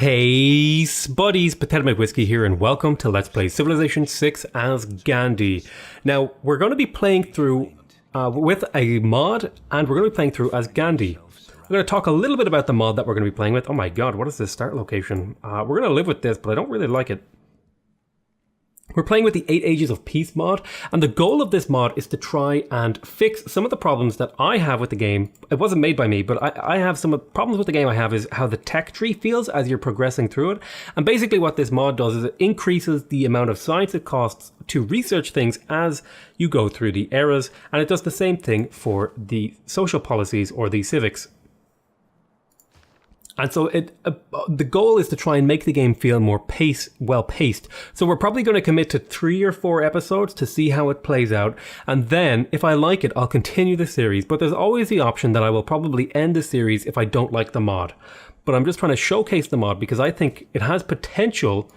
Hey spuddies, PotatoMcWhiskey here and welcome to Let's Play Civilization 6 as Gandhi. Now, we're going to be playing through with a mod and we're going to be playing through as Gandhi. I'm going to talk a little bit about the mod that we're going to be playing with. Oh my god, what is this start location? We're going to live with this, but I don't really like it. We're playing with the 8 Ages of Peace mod, and the goal of this mod is to try and fix some of the problems that I have with the game. It wasn't made by me, but I have some problems with the game I have is how the tech tree feels as you're progressing through it. And basically what this mod does is it increases the amount of science it costs to research things as you go through the eras, and it does the same thing for the social policies or the civics. And so the goal is to try and make the game feel more well-paced. So we're probably going to commit to 3 or 4 episodes to see how it plays out. And then, if I like it, I'll continue the series. But there's always the option that I will probably end the series if I don't like the mod. But I'm just trying to showcase the mod because I think it has potential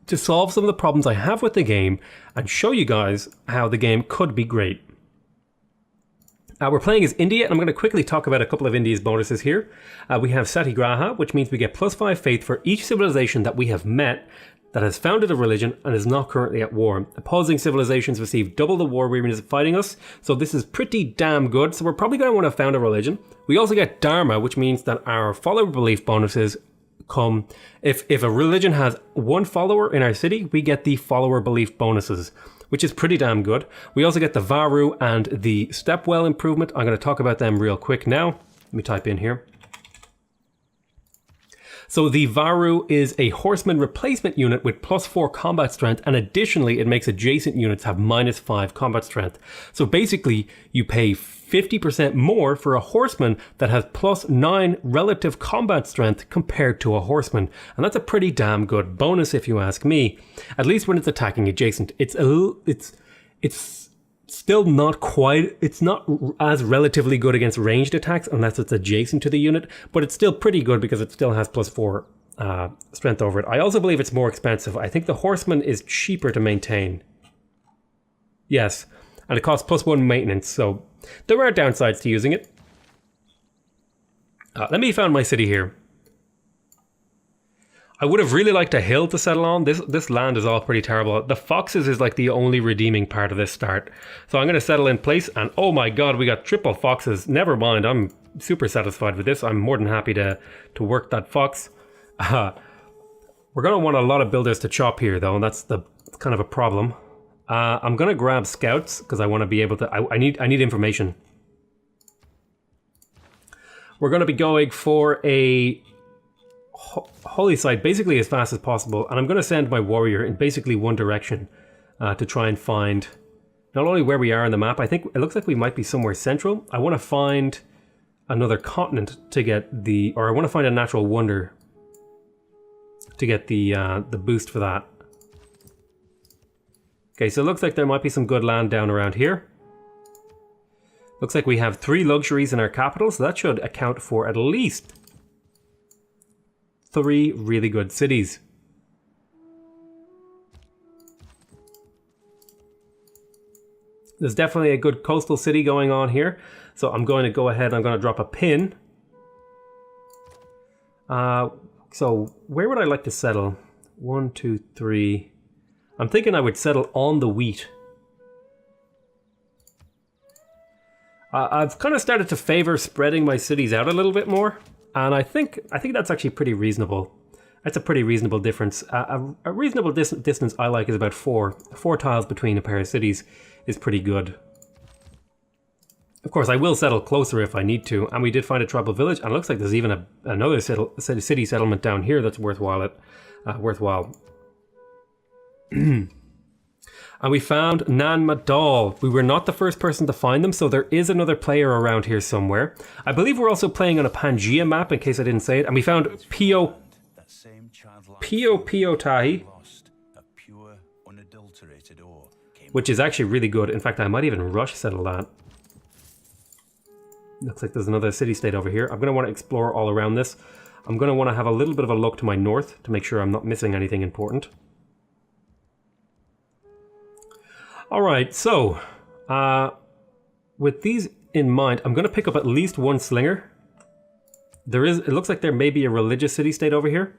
to solve some of the problems I have with the game and show you guys how the game could be great. We're playing as India, and I'm going to quickly talk about a couple of India's bonuses here. We have Satyagraha, which means we get +5 faith for each civilization that we have met that has founded a religion and is not currently at war. Opposing civilizations receive double the war weariness fighting us, so this is pretty damn good. So we're probably going to want to found a religion. We also get Dharma, which means that our follower belief bonuses come if a religion has 1 follower in our city, we get the follower belief bonuses, which is pretty damn good. We also get the Varu and the Stepwell improvement. I'm going to talk about them real quick now. Let me type in here. So the Varu is a horseman replacement unit with +4 combat strength, and additionally it makes adjacent units have -5 combat strength. So basically you pay 50% more for a horseman that has +9 relative combat strength compared to a horseman. And that's a pretty damn good bonus if you ask me. At least when it's attacking adjacent. It's still not quite, it's not as relatively good against ranged attacks unless it's adjacent to the unit, but it's still pretty good because it still has +4 strength over it. I also believe it's more expensive. I think the horseman is cheaper to maintain. Yes, and it costs +1 maintenance, so there are downsides to using it. Let me found my city here. I would have really liked a hill to settle on. This land is all pretty terrible. The foxes is like the only redeeming part of this start. So I'm going to settle in place, and oh my god, we got triple foxes. Never mind, I'm super satisfied with this. I'm more than happy to work that fox. We're going to want a lot of builders to chop here though, and that's kind of a problem. I'm going to grab scouts because I want to be able to, I need information. We're going to be going for a holy site basically as fast as possible, and I'm going to send my warrior in basically one direction to try and find not only where we are on the map. I think it looks like we might be somewhere central. I want to find another continent to get or I want to find a natural wonder to get the boost for that. Okay, so it looks like there might be some good land down around here. Looks like we have 3 luxuries in our capital, so that should account for at least 3 really good cities. There's definitely a good coastal city going on here. So I'm going to go ahead, I'm going to drop a pin. So where would I like to settle? 1, 2, 3. I'm thinking I would settle on the wheat. I've kind of started to favor spreading my cities out a little bit more. And I think that's actually pretty reasonable. That's a pretty reasonable difference. A reasonable distance I like is about 4. 4 tiles between a pair of cities is pretty good. Of course, I will settle closer if I need to. And we did find a tribal village. And it looks like there's even another city settlement down here that's worthwhile. And we found Nan Madal. We were not the first person to find them, so there is another player around here somewhere. I believe we're also playing on a Pangea map, in case I didn't say it. And we found Pio Tahi, which is actually really good. In fact, I might even rush settle that. Looks like there's another city-state over here. I'm going to want to explore all around this. I'm going to want to have a little bit of a look to my north to make sure I'm not missing anything important. Alright, so with these in mind, I'm going to pick up at least 1 slinger It looks like there may be a religious city-state over here.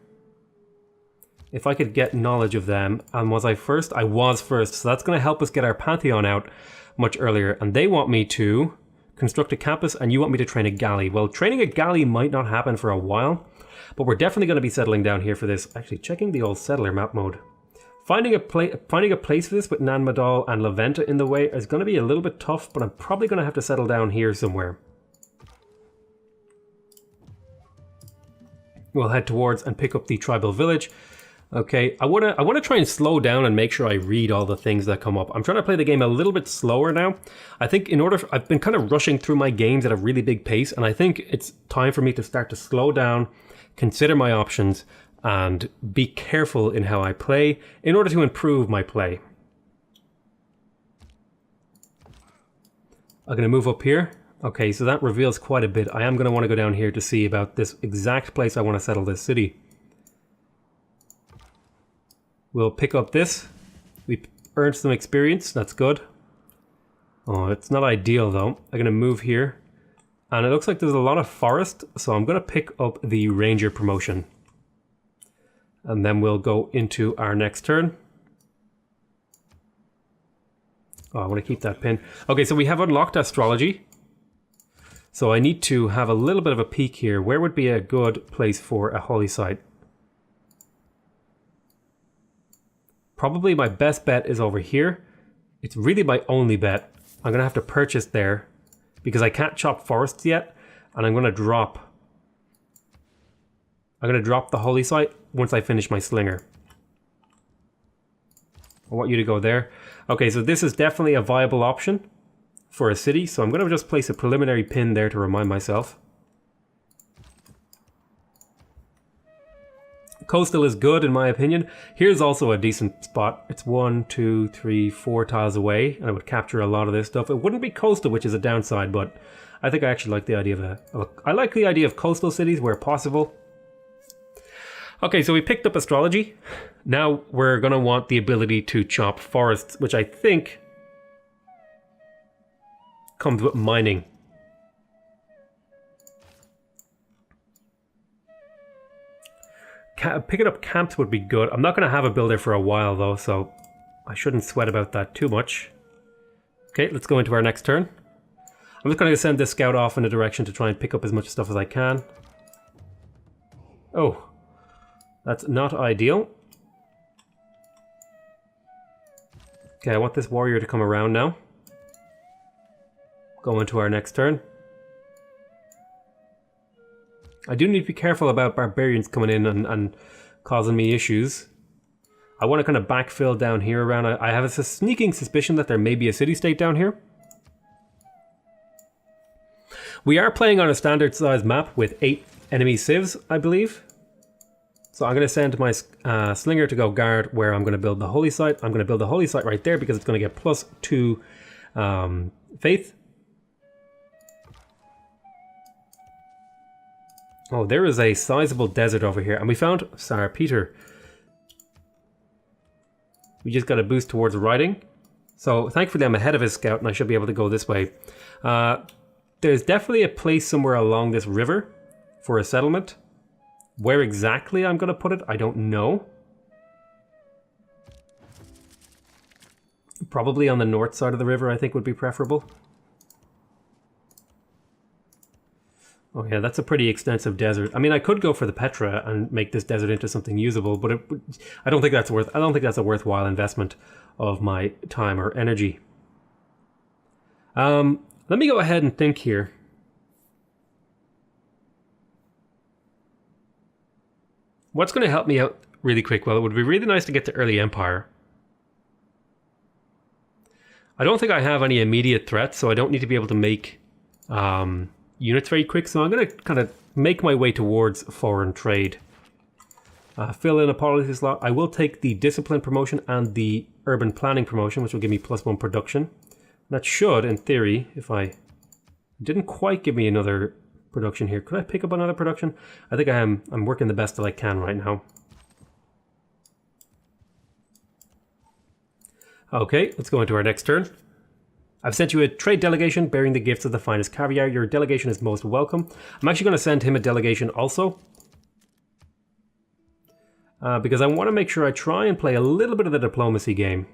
If I could get knowledge of them. And was I first? I was first. So that's going to help us get our Pantheon out much earlier. And they want me to construct a campus and you want me to train a galley. Well, training a galley might not happen for a while, but we're definitely going to be settling down here for this. Actually, checking the old settler map mode. Finding a place for this with Nan Madol and Laventa in the way is going to be a little bit tough, but I'm probably going to have to settle down here somewhere. We'll head towards and pick up the tribal village. Okay, I wanna try and slow down and make sure I read all the things that come up. I'm trying to play the game a little bit slower now. I think I've been kind of rushing through my games at a really big pace, and I think it's time for me to start to slow down, consider my options, and be careful in how I play in order to improve my play. I'm gonna move up here. Okay, so that reveals quite a bit. I am gonna want to go down here to see about this exact place I want to settle this city. We'll pick up this. We earned some experience. That's good. Oh, it's not ideal though. I'm going to move here. And it looks like there's a lot of forest. So I'm going to pick up the ranger promotion. And then we'll go into our next turn. Oh, I want to keep that pin. Okay, so we have unlocked astrology. So I need to have a little bit of a peek here. Where would be a good place for a holy site? Probably my best bet is over here. It's really my only bet. I'm going to have to purchase there because I can't chop forests yet. And I'm going to drop the holy site once I finish my slinger. I want you to go there. Okay, so this is definitely a viable option for a city. So I'm going to just place a preliminary pin there to remind myself. Coastal is good in my opinion. Here's also a decent spot. It's 1, 2, 3, 4 tiles away, and I would capture a lot of this stuff. It wouldn't be coastal, which is a downside, but I think I actually like the idea of coastal cities where possible. Okay, so we picked up astrology. Now we're gonna want the ability to chop forests, which I think comes with mining. Picking up camps would be good. I'm not going to have a builder for a while though, so I shouldn't sweat about that too much. Okay, let's go into our next turn. I'm just going to send this scout off in a direction to try and pick up as much stuff as I can. Oh, that's not ideal. Okay, I want this warrior to come around now. Go into our next turn. I do need to be careful about barbarians coming in and causing me issues. I want to kind of backfill down here around. I have a sneaking suspicion that there may be a city-state down here. We are playing on a standard size map with 8 enemy civs, I believe. So I'm going to send my slinger to go guard where I'm going to build the holy site. I'm going to build the holy site right there because it's going to get +2 faith. Oh, there is a sizable desert over here. And we found Sarah Peter. We just got a boost towards riding. So thankfully I'm ahead of his scout and I should be able to go this way. There's definitely a place somewhere along this river for a settlement. Where exactly I'm going to put it, I don't know. Probably on the north side of the river, I think would be preferable. Oh yeah, that's a pretty extensive desert. I mean, I could go for the Petra and make this desert into something usable, but I don't think that's a worthwhile investment of my time or energy. Let me go ahead and think here. What's going to help me out really quick? Well, it would be really nice to get to early Empire. I don't think I have any immediate threats, so I don't need to be able to make units very quick, so I'm going to kind of make my way towards foreign trade. Fill in a policy slot. I will take the discipline promotion and the urban planning promotion, which will give me +1 production. That should, in theory, if I didn't quite give me another production here. Could I pick up another production? I think I'm working the best that I can right now. Okay, let's go into our next turn. I've sent you a trade delegation bearing the gifts of the finest caviar. Your delegation is most welcome. I'm actually going to send him a delegation also. Because I want to make sure I try and play a little bit of the diplomacy game.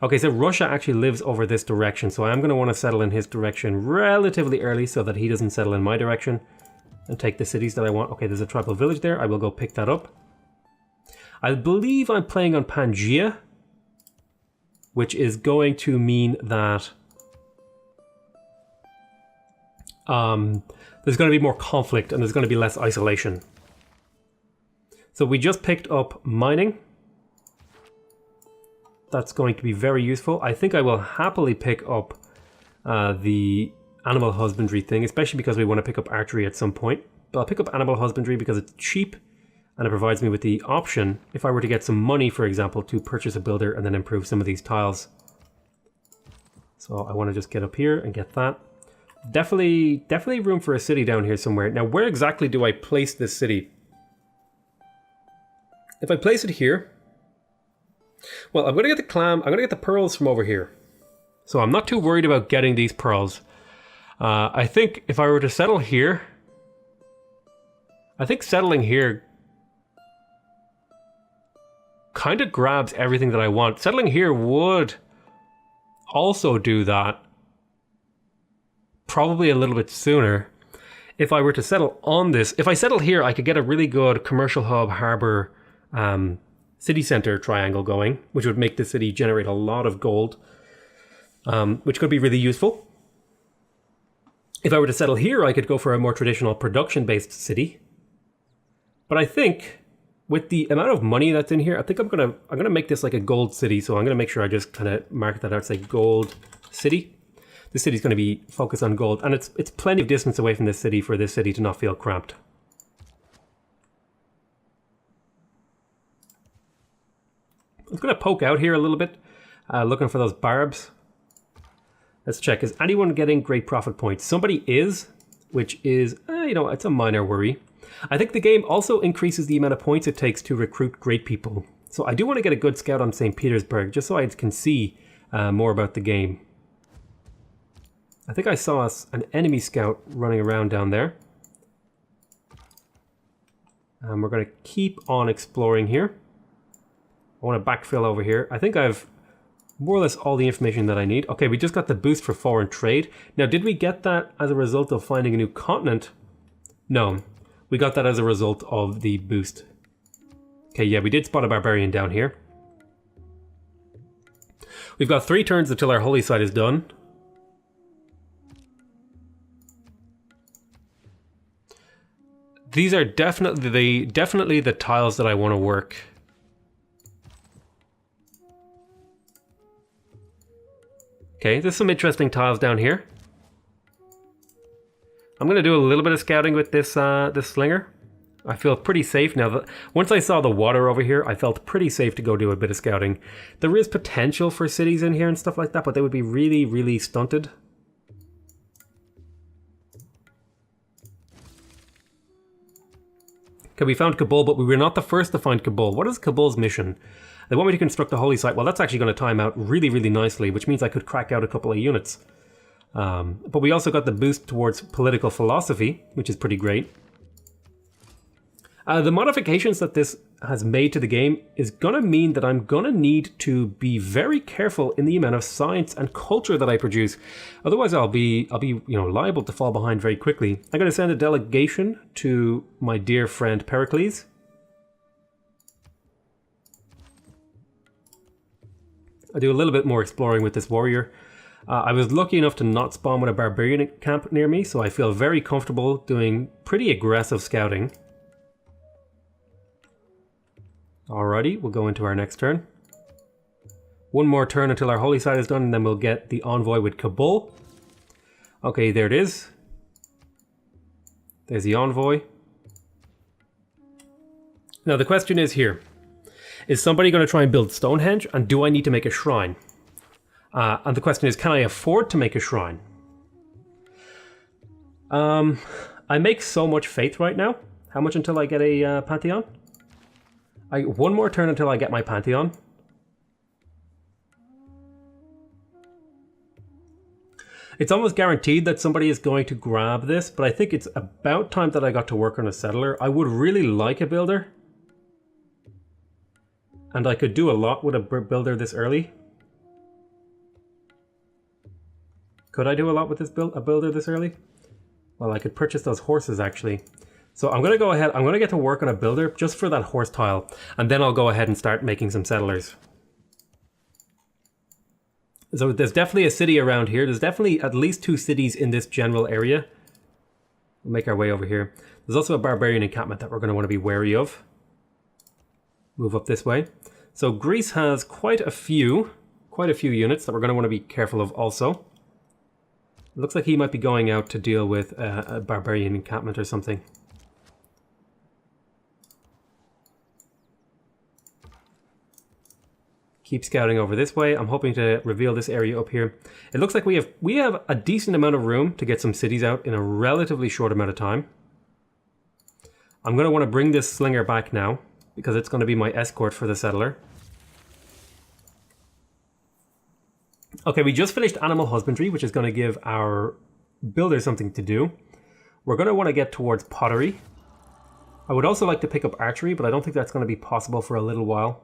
Okay, so Russia actually lives over this direction, so I'm going to want to settle in his direction relatively early so that he doesn't settle in my direction and take the cities that I want. Okay, there's a tribal village there. I will go pick that up. I believe I'm playing on Pangaea, which is going to mean that there's going to be more conflict and there's going to be less isolation. So we just picked up mining. That's going to be very useful. I think I will happily pick up the animal husbandry thing, especially because we want to pick up archery at some point. But I'll pick up animal husbandry because it's cheap and it provides me with the option, if I were to get some money, for example, to purchase a builder and then improve some of these tiles. So I want to just get up here and get that. Definitely room for a city down here somewhere. Now, where exactly do I place this city? If I place it here, well, I'm going to get the clam, I'm going to get the pearls from over here. So I'm not too worried about getting these pearls. I think if I were to settle here, I think settling here kind of grabs everything that I want. Settling here would also do that probably a little bit sooner. If I were to settle on this, if I settle here, I could get a really good commercial hub, harbor, city center triangle going, which would make the city generate a lot of gold, which could be really useful. If I were to settle here, I could go for a more traditional production-based city. But I think with the amount of money that's in here, I think I'm gonna make this like a gold city. So I'm gonna make sure I just kind of mark that out, say gold city. The city's going to be focused on gold, and it's plenty of distance away from this city for this city to not feel cramped. I'm going to poke out here a little bit, looking for those barbs. Let's check. Is anyone getting great profit points? Somebody is, which is, you know, it's a minor worry. I think the game also increases the amount of points it takes to recruit great people. So I do want to get a good scout on St. Petersburg, just so I can see more about the game. I think I saw an enemy scout running around down there. We're going to keep on exploring here. I want to backfill over here. I think I've more or less all the information that I need. Okay, we just got the boost for foreign trade. Now, did we get that as a result of finding a new continent? No, we got that as a result of the boost. Okay, yeah, we did spot a barbarian down here. We've got 3 turns until our holy site is done. These are definitely the tiles that I want to work. Okay, there's some interesting tiles down here. I'm going to do a little bit of scouting with this this slinger. I feel pretty safe now. Once I saw the water over here, I felt pretty safe to go do a bit of scouting. There is potential for cities in here and stuff like that, but they would be really, really stunted. Okay, we found Kabul, but we were not the first to find Kabul. What is Kabul's mission? They want me to construct a holy site. Well, that's actually going to time out really, really nicely, which means I could crack out a couple of units. But we also got the boost towards political philosophy, which is pretty great. The modifications that this has made to the game is going to mean that I'm going to need to be very careful in the amount of science and culture that I produce. Otherwise, I'll be liable to fall behind very quickly. I'm going to send a delegation to my dear friend Pericles. I do a little bit more exploring with this warrior. I was lucky enough to not spawn with a barbarian camp near me, so I feel very comfortable doing pretty aggressive scouting. Alrighty, we'll go into our next turn. One more turn until our holy site is done, and then we'll get the envoy with Kabul. Okay, there it is. There's the envoy. Now the question is here. Is somebody going to try and build Stonehenge, and do I need to make a shrine? And the question is, can I afford to make a shrine? I make so much faith right now. How much until I get a Pantheon? One more turn until I get my Pantheon. It's almost guaranteed that somebody is going to grab this, but I think it's about time that I got to work on a settler. I would really like a builder. And I could do a lot with a builder this early. Could I do a lot with this a builder this early? Well, I could purchase those horses actually. So I'm going to go ahead, I'm going to get to work on a builder just for that horse tile. And then I'll go ahead and start making some settlers. So there's definitely a city around here. There's definitely at least 2 cities in this general area. We'll make our way over here. There's also a barbarian encampment that we're going to want to be wary of. Move up this way. So Greece has quite a few units that we're going to want to be careful of also. It looks like he might be going out to deal with a barbarian encampment or something. Keep scouting over this way. I'm hoping to reveal this area up here. It looks like we have a decent amount of room to get some cities out in a relatively short amount of time. I'm going to want to bring this slinger back now because it's going to be my escort for the settler. Okay, we just finished animal husbandry, which is going to give our builder something to do. We're going to want to get towards pottery. I would also like to pick up archery, but I don't think that's going to be possible for a little while.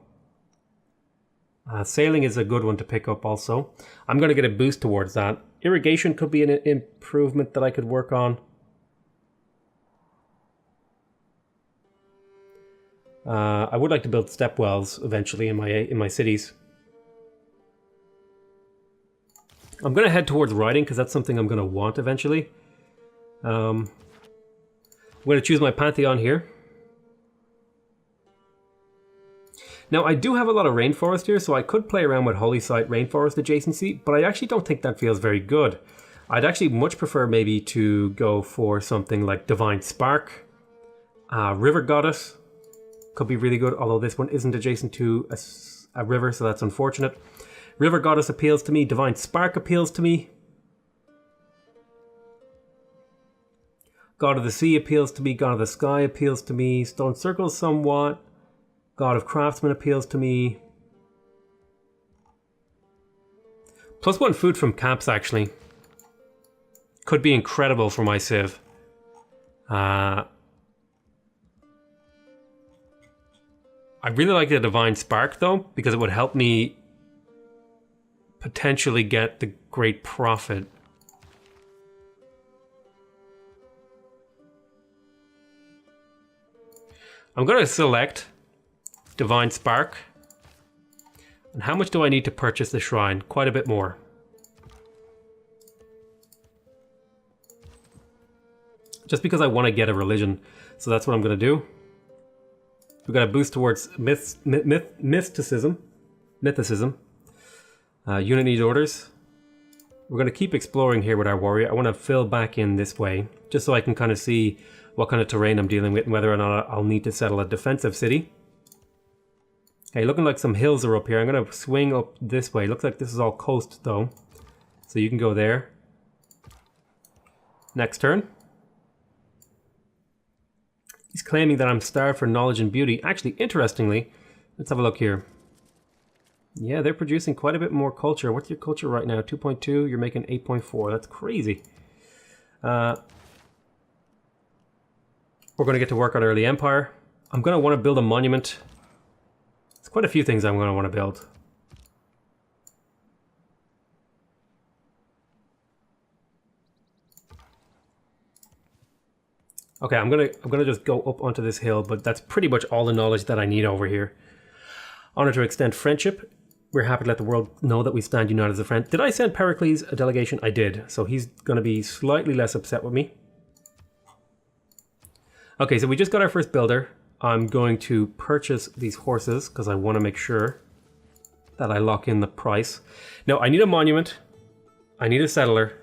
Sailing is a good one to pick up also. I'm going to get a boost towards that. Irrigation could be an improvement that I could work on. I would like to build step wells eventually in my cities. I'm going to head towards riding because that's something I'm going to want eventually. I'm going to choose my Pantheon here. Now, I do have a lot of rainforest here, so I could play around with Holy Site rainforest adjacency, but I actually don't think that feels very good. I'd actually much prefer maybe to go for something like Divine Spark. River Goddess could be really good, although this one isn't adjacent to a river, so that's unfortunate. River Goddess appeals to me. Divine Spark appeals to me. God of the Sea appeals to me. God of the Sky appeals to me. Stone Circle somewhat. God of Craftsman appeals to me. +1 food from camps actually. Could be incredible for my Civ. I really like the Divine Spark though, because it would help me potentially get the Great Prophet. I'm going to select Divine Spark. And how much do I need to purchase the shrine? Quite a bit more. Just because I want to get a religion. So that's what I'm going to do. We've got a boost towards mythicism. Unit needs orders. We're going to keep exploring here with our warrior. I want to fill back in this way, just so I can kind of see what kind of terrain I'm dealing with and whether or not I'll need to settle a defensive city. Okay, looking like some hills are up here. I'm going to swing up this way. Looks like this is all coast though. So you can go there. Next turn. He's claiming that I'm starved for knowledge and beauty. Actually, interestingly, let's have a look here. Yeah, they're producing quite a bit more culture. What's your culture right now? 2.2, you're making 8.4. That's crazy. We're going to get to work on early empire. I'm going to want to build a monument. There's quite a few things I'm going to want to build. Okay, I'm gonna just go up onto this hill, but that's pretty much all the knowledge that I need over here. Honor to extend friendship. We're happy to let the world know that we stand united as a friend. Did I send Pericles a delegation? I did, so he's gonna be slightly less upset with me. Okay, so we just got our first builder. I'm going to purchase these horses because I want to make sure that I lock in the price. Now, I need a monument. I need a settler.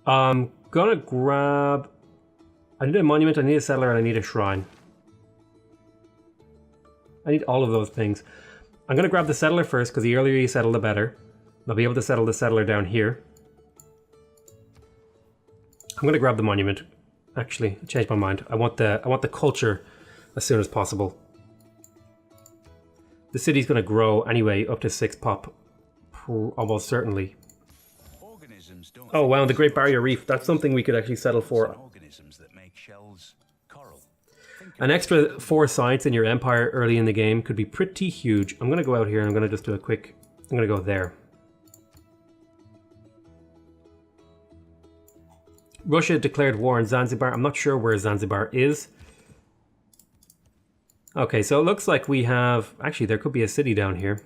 I'm gonna grab... I need a monument, I need a settler, and I need a shrine. I need all of those things. I'm gonna grab the settler first, because the earlier you settle, the better. I'll be able to settle the settler down here. I'm gonna grab the monument. Actually, I changed my mind. I want the culture. as soon as possible. The city's going to grow anyway up to 6 pop, almost certainly. Oh wow, the Great Barrier Reef, that's something we could actually settle for. An extra 4 sites in your empire early in the game could be pretty huge. I'm going to go out here and I'm going to just do a quick... I'm going to go there. Russia declared war on Zanzibar. I'm not sure where Zanzibar is. Okay, so it looks like we have... Actually, there could be a city down here.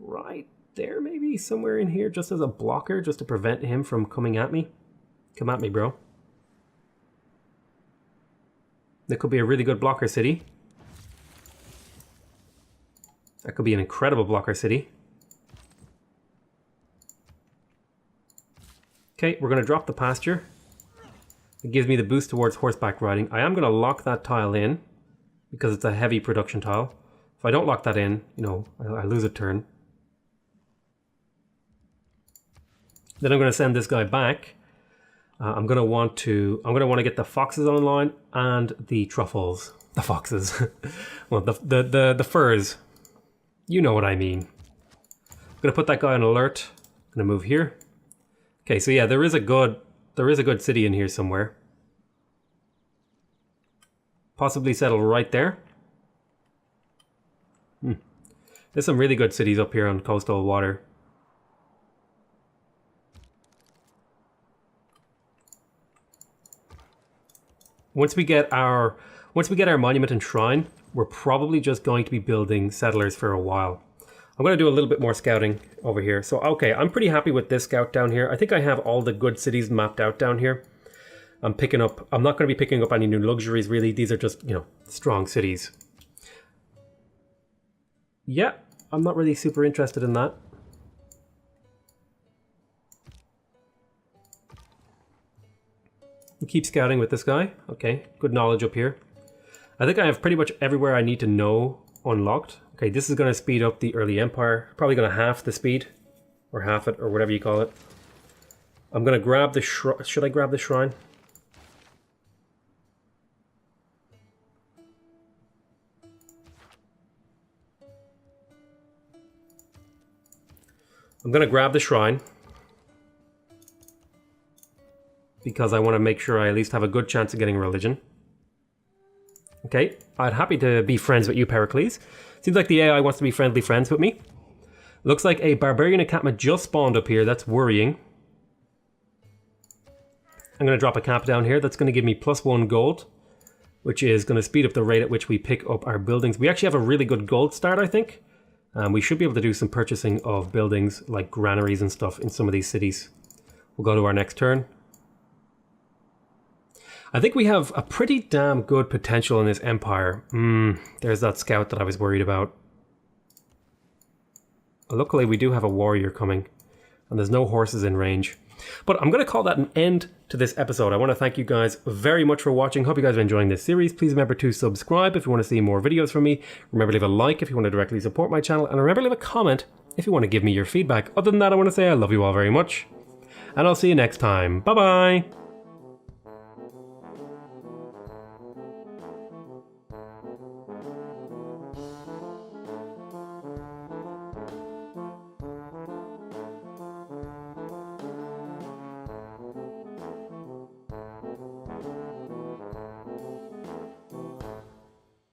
Right there, maybe? Somewhere in here, just as a blocker, just to prevent him from coming at me. Come at me, bro. That could be a really good blocker city. That could be an incredible blocker city. Okay, we're going to drop the pasture. It gives me the boost towards horseback riding. I am going to lock that tile in because it's a heavy production tile. If I don't lock that in, you know, I lose a turn. Then I'm going to send this guy back. I'm going to want to get the foxes online and the truffles. The foxes. Well, the furs. You know what I mean. I'm going to put that guy on alert. I'm going to move here. Okay, so yeah, there is a good city in here somewhere. Possibly settle right there. There's some really good cities up here on coastal water. Once we get our monument and shrine, we're probably just going to be building settlers for a while. I'm going to do a little bit more scouting over here. So, okay, I'm pretty happy with this scout down here. I think I have all the good cities mapped out down here. I'm not going to be picking up any new luxuries, really. These are just, you know, strong cities. Yeah, I'm not really super interested in that. We'll keep scouting with this guy. Okay, good knowledge up here. I think I have pretty much everywhere I need to know unlocked. Okay, this is going to speed up the early empire. Probably going to half the speed. Or half it, or whatever you call it. I'm going to grab the shrine. Should I grab the shrine? I'm going to grab the shrine. Because I want to make sure I at least have a good chance of getting religion. Okay, I'd happy to be friends with you, Pericles. Seems like the AI wants to be friendly friends with me. Looks like a barbarian encampment just spawned up here. That's worrying. I'm going to drop a camp down here. That's going to give me +1 gold, which is going to speed up the rate at which we pick up our buildings. We actually have a really good gold start, I think. We should be able to do some purchasing of buildings like granaries and stuff in some of these cities. We'll go to our next turn. I think we have a pretty damn good potential in this empire. There's that scout that I was worried about. Luckily, we do have a warrior coming, and there's no horses in range. But I'm going to call that an end to this episode. I want to thank you guys very much for watching. Hope you guys are enjoying this series. Please remember to subscribe if you want to see more videos from me. Remember to leave a like if you want to directly support my channel. And remember to leave a comment if you want to give me your feedback. Other than that, I want to say I love you all very much. And I'll see you next time. Bye-bye.